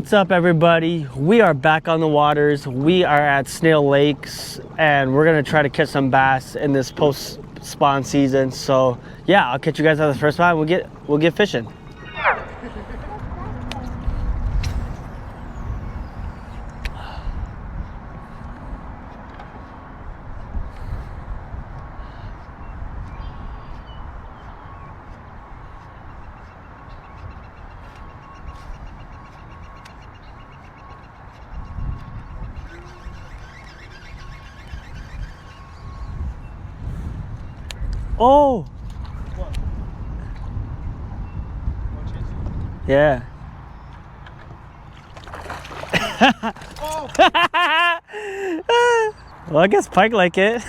What's up, everybody? We are back on the waters. We are at Snail Lakes and we're gonna try to catch some bass in this post spawn season. So yeah, I'll catch you guys on the first time. We'll get fishing. Oh! What? Yeah. Oh! Well, I guess Pike like it.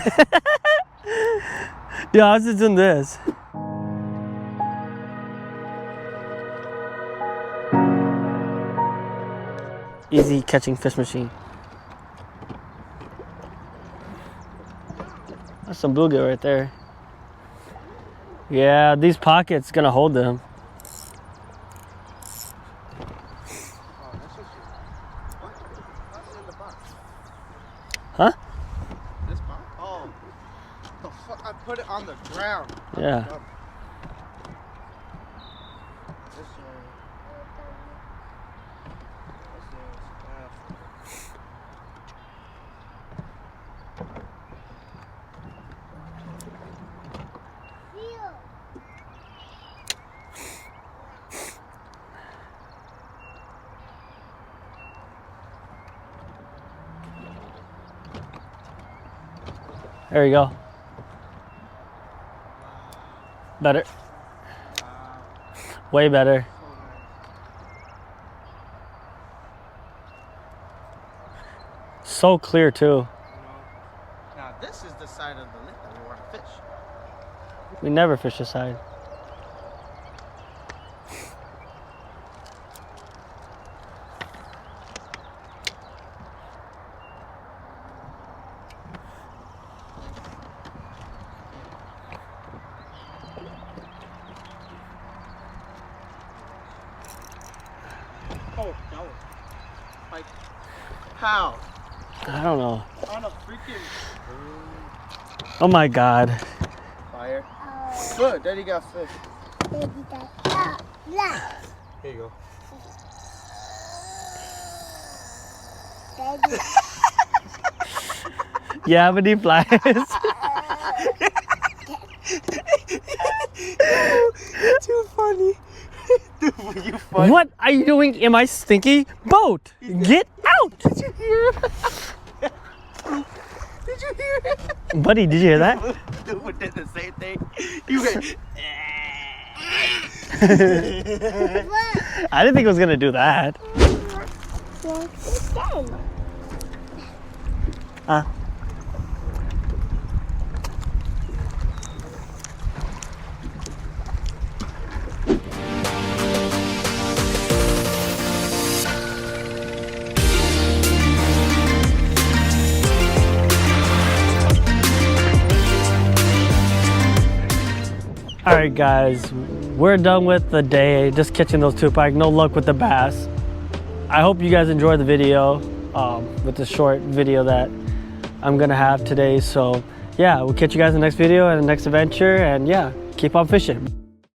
Yeah, I was just doing this. Easy catching fish machine. That's some bluegill right there. Yeah, these pockets gonna hold them. Oh, that's just what? What's in the box? Huh? This box? Oh, the fuck! I put it on the ground. Yeah. This There you go. Better. Way better. So clear too. Now this is the side of the lake that we want to fish. We never fish this side. Oh, that was like how? I don't know. On a freaking Oh my God. fire. Good, Daddy got fish. Here you go. You have any flies? Too funny. Dude, you funny. What are you doing in my stinky boat? Get out! Did you hear it? Did you hear it? Buddy, did you hear that? Dude did the same thing. You went. I didn't think it was gonna do that. All right, guys, we're done with the day, just catching those 2-pike. No luck with the bass. I hope you guys enjoyed the video with the short video that I'm gonna have today. So yeah, we'll catch you guys in the next video and the next adventure, and yeah, keep on fishing.